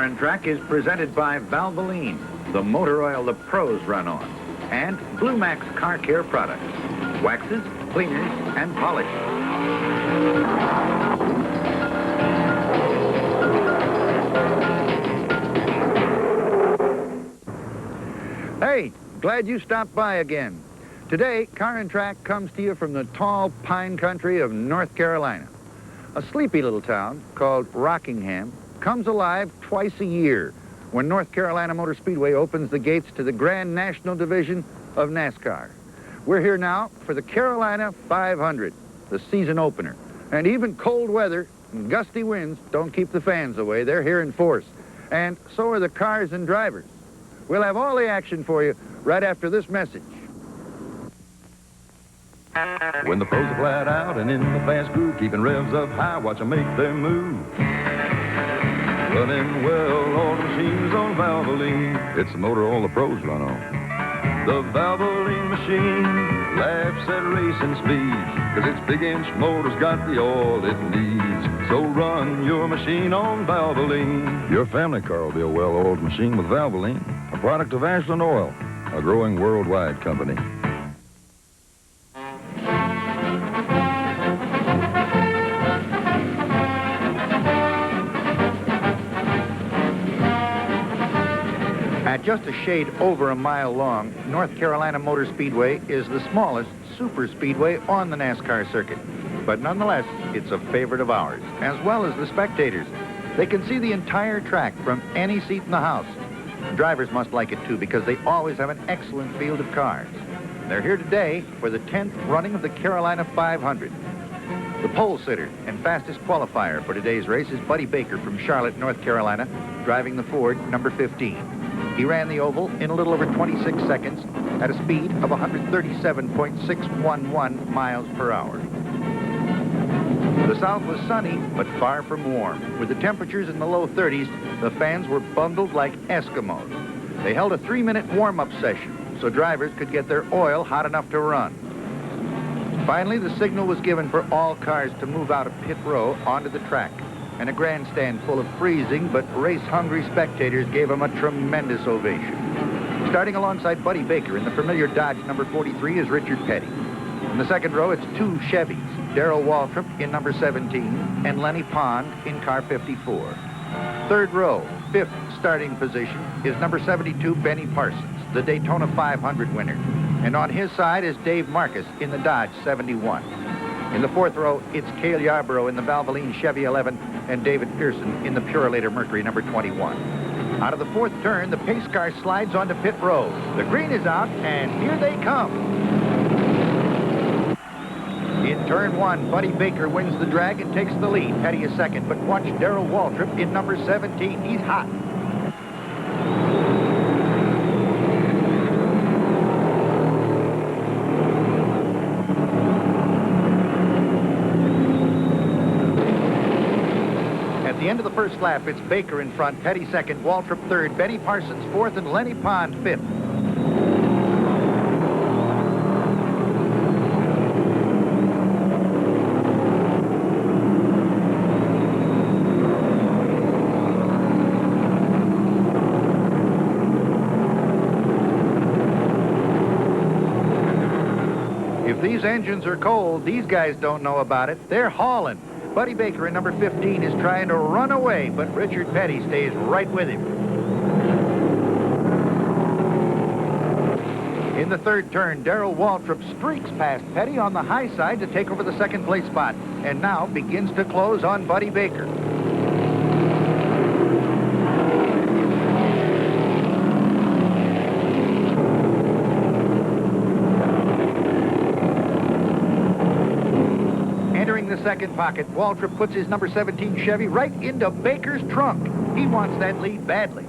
and Track is presented by Valvoline, the motor oil the pros run on, and Blue Max Car Care products, waxes, cleaners, and polishes. Hey, glad you stopped by again. Today, Car and Track comes to you from the tall pine country of North Carolina. A sleepy little town called Rockingham comes alive twice a year when North Carolina Motor Speedway opens the gates to the Grand National Division of NASCAR. We're here now for the Carolina 500, the season opener. And even cold weather and gusty winds don't keep the fans away. They're here in force. And so are the cars and drivers. We'll have all the action for you right after this message. When the pros are flat out and in the fast groove, keeping revs up high, watch them make their move. Running well, all the machines on Valvoline. It's the motor all the pros run on. The Valvoline machine laughs at racing speed, 'cause its big-inch motor's got the oil it needs. So run your machine on Valvoline. Your family car will be a well-oiled machine with Valvoline, a product of Ashland Oil, a growing worldwide company. At just a shade over a mile long, North Carolina Motor Speedway is the smallest super speedway on the NASCAR circuit. But nonetheless, it's a favorite of ours, as well as the spectators. They can see the entire track from any seat in the house. Drivers must like it too, because they always have an excellent field of cars. They're here today for the 10th running of the Carolina 500. The pole sitter and fastest qualifier for today's race is Buddy Baker from Charlotte, North Carolina, driving the Ford number 15. He ran the oval in a little over 26 seconds at a speed of 137.611 miles per hour. The south was sunny, but far from warm. With the temperatures in the low 30s, the fans were bundled like Eskimos. They held a 3-minute warm-up session so drivers could get their oil hot enough to run. Finally, the signal was given for all cars to move out of pit row onto the track, and a grandstand full of freezing but race-hungry spectators gave him a tremendous ovation. Starting alongside Buddy Baker in the familiar Dodge number 43 is Richard Petty. In the second row, it's two Chevys, Darrell Waltrip in number 17 and Lenny Pond in car 54. Third row, fifth starting position, is number 72 Benny Parsons, the Daytona 500 winner. And on his side is Dave Marcus in the Dodge 71. In the fourth row, it's Cale Yarborough in the Valvoline Chevy 11 and David Pearson in the Purolator Mercury number 21. Out of the fourth turn, the pace car slides onto pit road. The green is out, and here they come. In turn one, Buddy Baker wins the drag and takes the lead. Petty is second, but watch Darrell Waltrip in number 17. He's hot. At the end of the first lap, it's Baker in front, Petty second, Waltrip third, Benny Parsons fourth, and Lenny Pond fifth. If these engines are cold, these guys don't know about it. They're hauling. Buddy Baker in number 15 is trying to run away, but Richard Petty stays right with him. In the third turn, Darrell Waltrip streaks past Petty on the high side to take over the second place spot, and now begins to close on Buddy Baker. The second pocket, Waltrip puts his number 17 Chevy right into Baker's trunk. He wants that lead badly.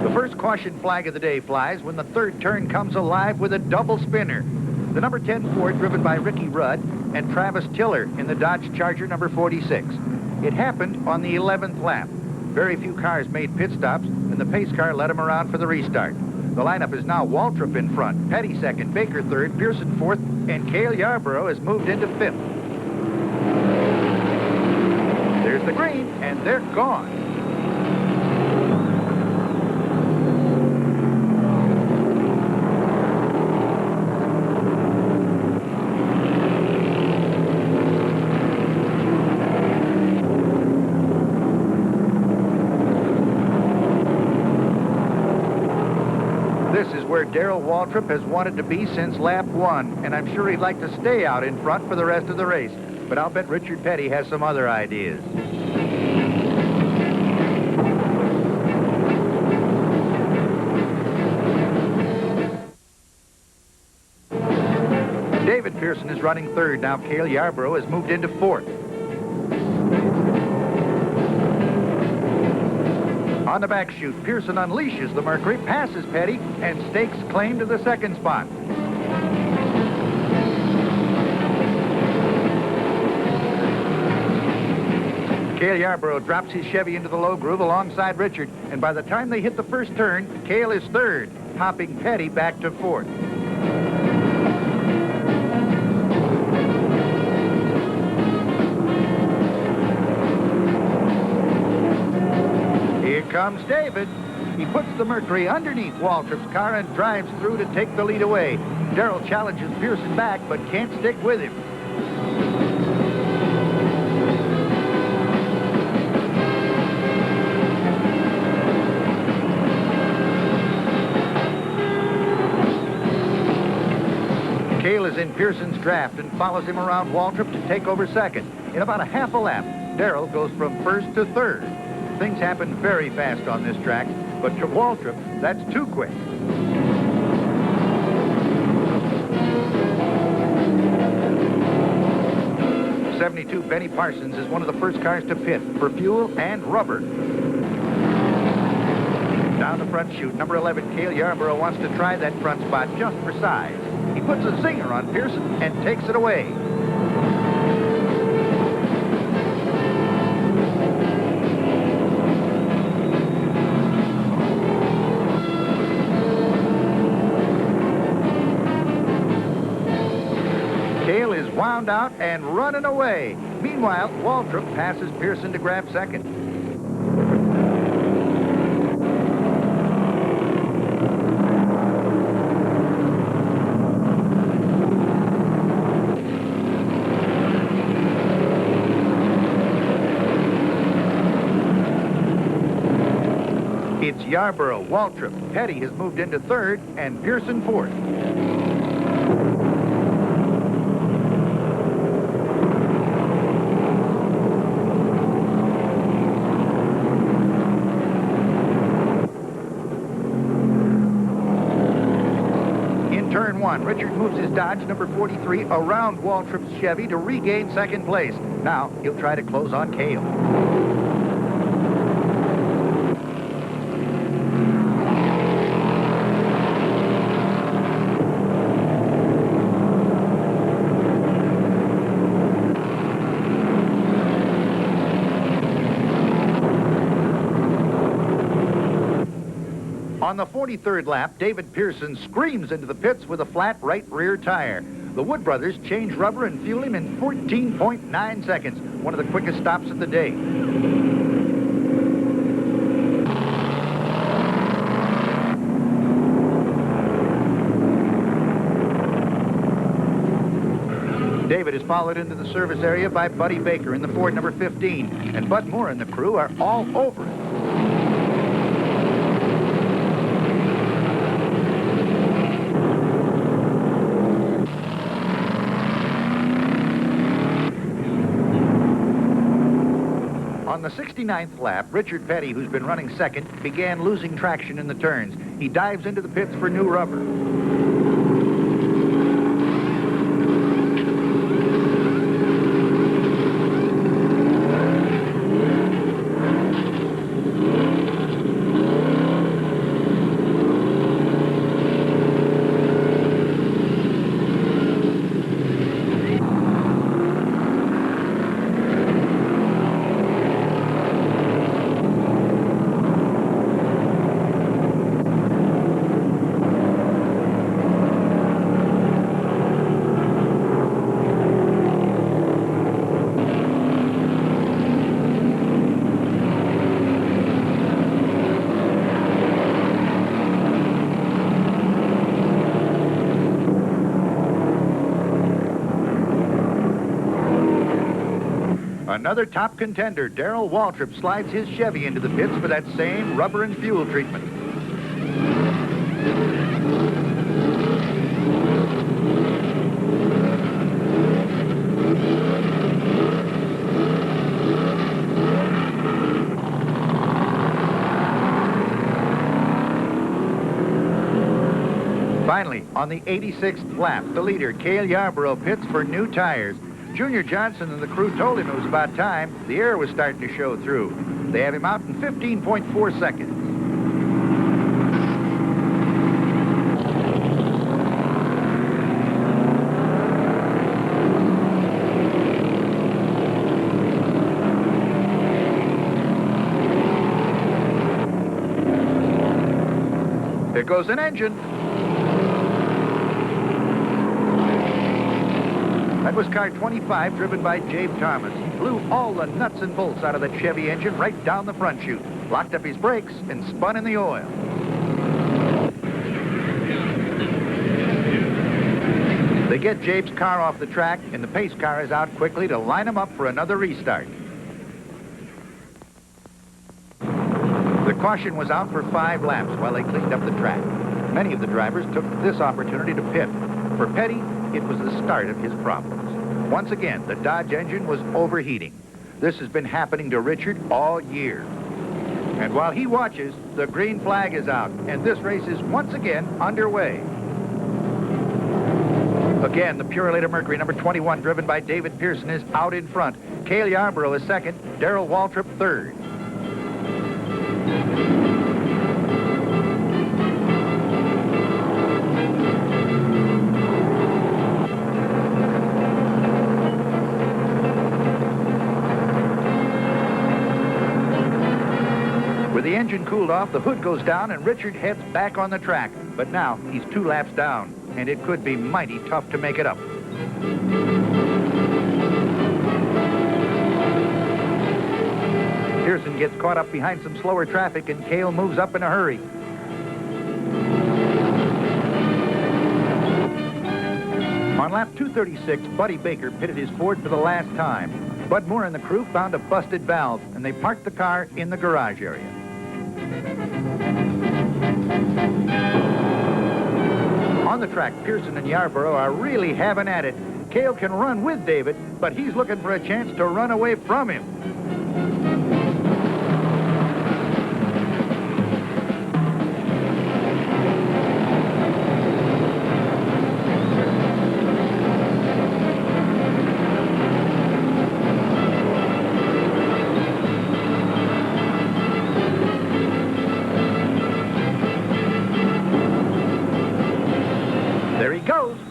The first caution flag of the day flies when the third turn comes alive with a double spinner. The number 10 Ford, driven by Ricky Rudd and Travis Tiller in the Dodge Charger number 46. It happened on the 11th lap. Very few cars made pit stops, and the pace car led them around for the restart. The lineup is now Waltrip in front, Petty second, Baker third, Pearson fourth, and Cale Yarborough has moved into fifth. There's the green, and they're gone. This is where Darrell Waltrip has wanted to be since lap 1, and I'm sure he'd like to stay out in front for the rest of the race. But I'll bet Richard Petty has some other ideas. David Pearson is running third. Now Cale Yarborough has moved into fourth. On the back chute, Pearson unleashes the Mercury, passes Petty, and stakes claim to the second spot. Cale Yarborough drops his Chevy into the low groove alongside Richard, and by the time they hit the first turn, Cale is third, hopping Petty back to fourth. Here comes David. He puts the Mercury underneath Waltrip's car and drives through to take the lead away. Darrell challenges Pearson back, but can't stick with him. Cale is in Pearson's draft and follows him around Waltrip to take over second. In about a half a lap, Darrell goes from first to third. Things happen very fast on this track, but to Waltrip, that's too quick. '72 Benny Parsons is one of the first cars to pit for fuel and rubber. Down the front chute, number 11, Cale Yarborough wants to try that front spot just for size. He puts a zinger on Pearson and takes it away. Cale is wound out and running away. Meanwhile, Waltrip passes Pearson to grab second. It's Yarborough, Waltrip, Petty has moved into third, and Pearson fourth. In turn one, Richard moves his Dodge number 43 around Waltrip's Chevy to regain second place. Now he'll try to close on Cale. On the 43rd lap, David Pearson screams into the pits with a flat right rear tire. The Wood brothers change rubber and fuel him in 14.9 seconds, one of the quickest stops of the day. David is followed into the service area by Buddy Baker in the Ford number 15, and Bud Moore and the crew are all over it. On the 69th lap, Richard Petty, who's been running second, began losing traction in the turns. He dives into the pits for new rubber. Another top contender, Darrell Waltrip, slides his Chevy into the pits for that same rubber and fuel treatment. Finally, on the 86th lap, the leader, Cale Yarborough, pits for new tires. Junior Johnson and the crew told him it was about time. The air was starting to show through. They have him out in 15.4 seconds. There goes an engine. That was car 25, driven by Jabe Thomas. He blew all the nuts and bolts out of that Chevy engine right down the front chute, locked up his brakes, and spun in the oil. They get Jabe's car off the track, and the pace car is out quickly to line him up for another restart. The caution was out for 5 laps while they cleaned up the track. Many of the drivers took this opportunity to pit. For Petty, it was the start of his problems. Once again, the Dodge engine was overheating. This has been happening to Richard all year. And while he watches, the green flag is out, and this race is once again underway. Again, the Purolator Mercury, number 21, driven by David Pearson, is out in front. Cale Yarborough is second, Darrell Waltrip third. The engine cooled off, the hood goes down, and Richard heads back on the track. But now he's 2 laps down, and it could be mighty tough to make it up. Pearson gets caught up behind some slower traffic, and Cale moves up in a hurry. On lap 236, Buddy Baker pitted his Ford for the last time. Bud Moore and the crew found a busted valve, and they parked the car in the garage area. On the track, Pearson and Yarborough are really having at it. Cale can run with David, but he's looking for a chance to run away from him.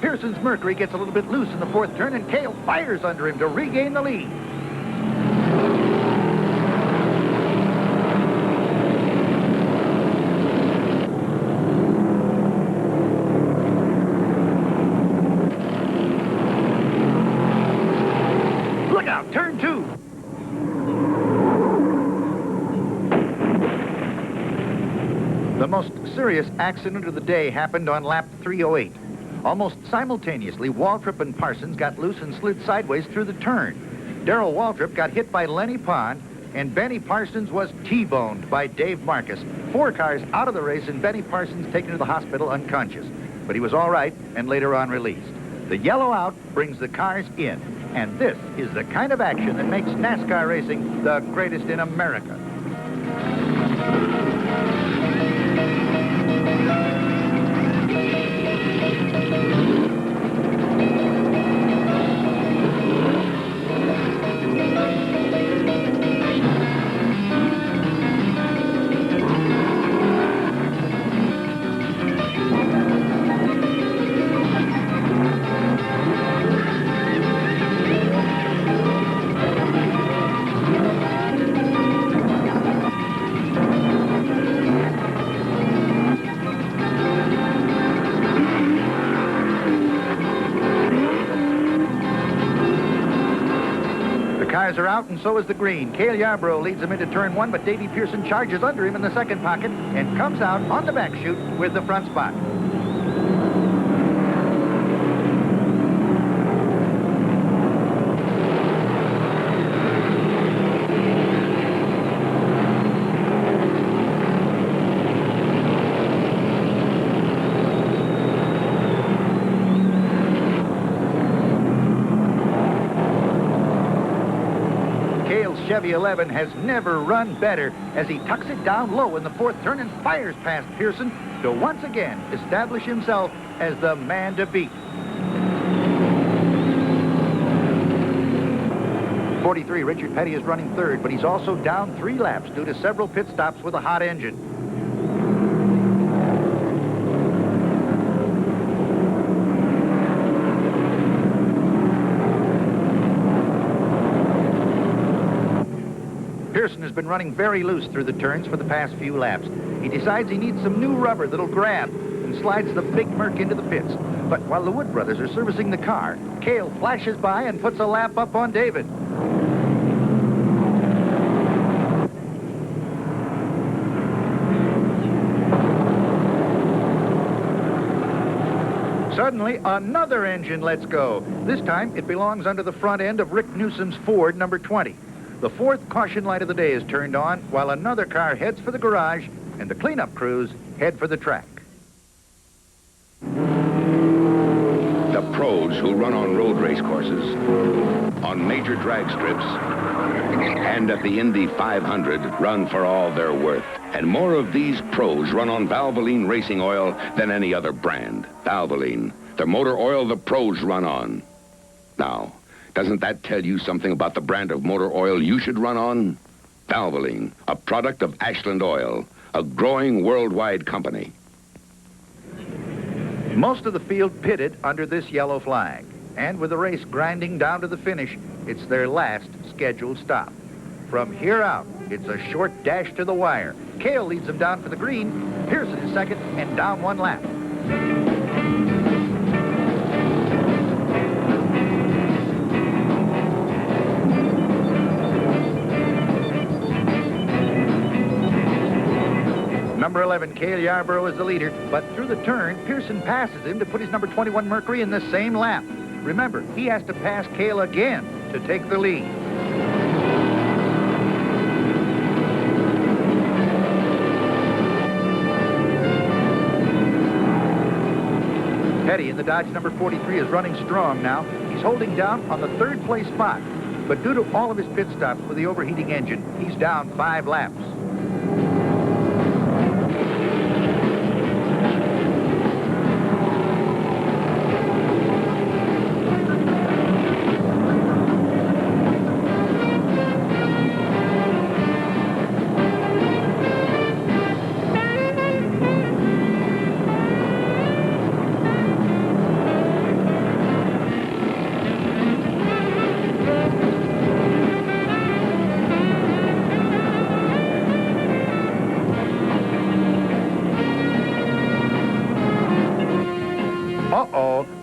Pearson's Mercury gets a little bit loose in the 4th turn, and Cale fires under him to regain the lead. Look out, turn 2. The most serious accident of the day happened on lap 308. Almost simultaneously, Waltrip and Parsons got loose and slid sideways through the turn. Darrell Waltrip got hit by Lenny Pond, and Benny Parsons was T-boned by Dave Marcus. 4 cars out of the race, and Benny Parsons taken to the hospital unconscious. But he was all right and later on released. The yellow out brings the cars in, and this is the kind of action that makes NASCAR racing the greatest in America. Cars are out, and so is the green. Cale Yarborough leads him into turn 1, but Davey Pearson charges under him in the second pocket and comes out on the back chute with the front spot. Chevy 11 has never run better as he tucks it down low in the fourth turn and fires past Pearson to once again establish himself as the man to beat. 43, Richard Petty, is running third, but he's also down 3 laps due to several pit stops with a hot engine. Pearson has been running very loose through the turns for the past few laps. He decides he needs some new rubber that'll grab and slides the big Merc into the pits. But while the Wood brothers are servicing the car, Cale flashes by and puts a lap up on David. Suddenly, another engine lets go. This time, it belongs under the front end of Rick Newsom's Ford, number 20. The fourth caution light of the day is turned on while another car heads for the garage and the cleanup crews head for the track. The pros who run on road race courses, on major drag strips, and at the Indy 500 run for all they're worth. And more of these pros run on Valvoline racing oil than any other brand. Valvoline, the motor oil the pros run on. Now, doesn't that tell you something about the brand of motor oil you should run on? Valvoline, a product of Ashland Oil, a growing worldwide company. Most of the field pitted under this yellow flag. And with the race grinding down to the finish, it's their last scheduled stop. From here out, it's a short dash to the wire. Cale leads them down for the green. Pearson is second and down 1 lap. Number 11, Cale Yarborough, is the leader, but through the turn, Pearson passes him to put his number 21 Mercury in the same lap. Remember, he has to pass Cale again to take the lead. Petty in the Dodge number 43 is running strong now. He's holding down on the 3rd place spot, but due to all of his pit stops with the overheating engine, he's down 5 laps.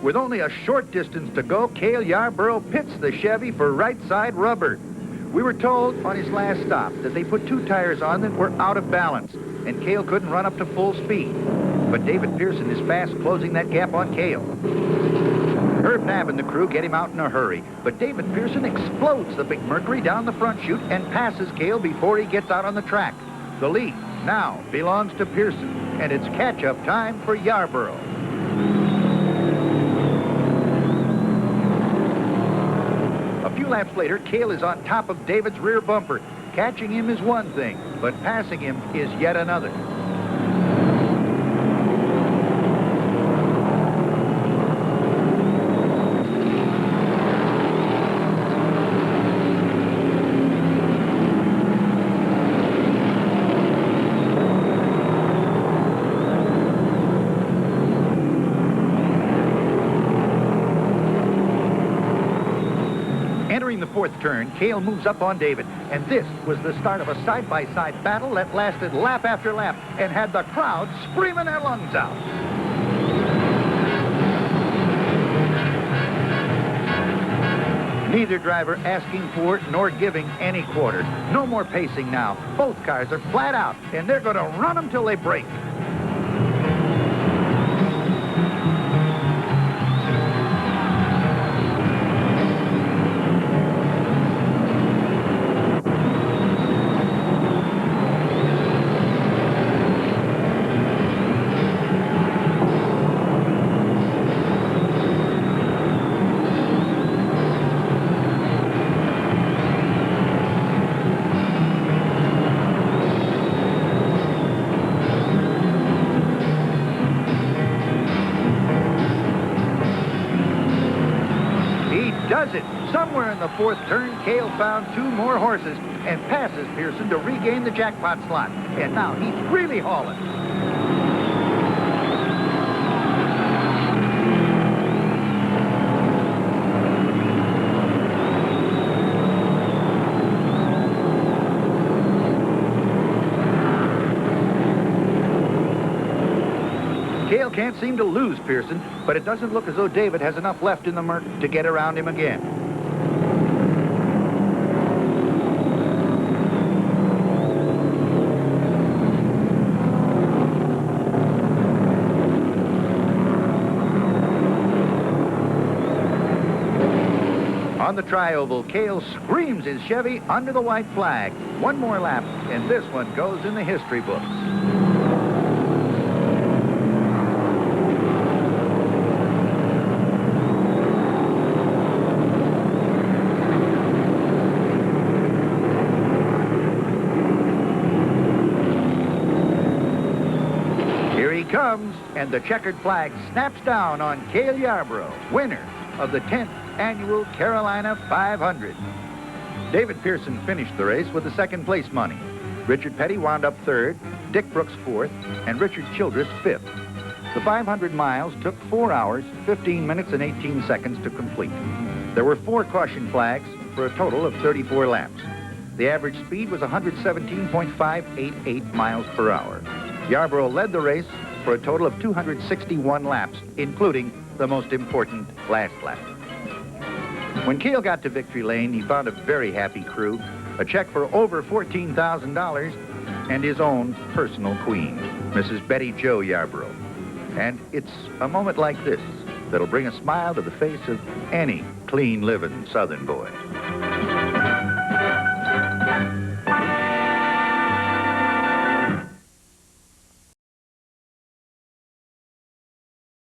With only a short distance to go, Cale Yarborough pits the Chevy for right side rubber. We were told on his last stop that they put 2 tires on that were out of balance, and Cale couldn't run up to full speed. But David Pearson is fast closing that gap on Cale. Herb Knapp and the crew get him out in a hurry, but David Pearson explodes the big Mercury down the front chute and passes Cale before he gets out on the track. The lead now belongs to Pearson, and it's catch-up time for Yarborough. A few laps later, Cale is on top of David's rear bumper. Catching him is one thing, but passing him is yet another. Entering the 4th turn, Cale moves up on David, and this was the start of a side-by-side battle that lasted lap after lap and had the crowd screaming their lungs out. Neither driver asking for nor giving any quarter. No more pacing now. Both cars are flat out, and they're going to run them till they break. Somewhere in the fourth turn, Cale found two more horses and passes Pearson to regain the jackpot slot. And now he's really hauling. Cale can't seem to lose Pearson, but it doesn't look as though David has enough left in the murk to get around him again. On the tri-oval, Cale screams his Chevy under the white flag. One more lap, and this one goes in the history books. Comes, and the checkered flag snaps down on Cale Yarborough, winner of the 10th Annual Carolina 500. David Pearson finished the race with the second place money. Richard Petty wound up third, Dick Brooks fourth, and Richard Childress fifth. The 500 miles took 4 hours, 15 minutes, and 18 seconds to complete. There were 4 caution flags for a total of 34 laps. The average speed was 117.588 miles per hour. Yarborough led the race for a total of 261 laps, including the most important last lap. When Cale got to victory lane, he found a very happy crew, a check for over $14,000, and his own personal queen, Mrs. Betty Jo Yarborough. And it's a moment like this that'll bring a smile to the face of any clean-living Southern boy.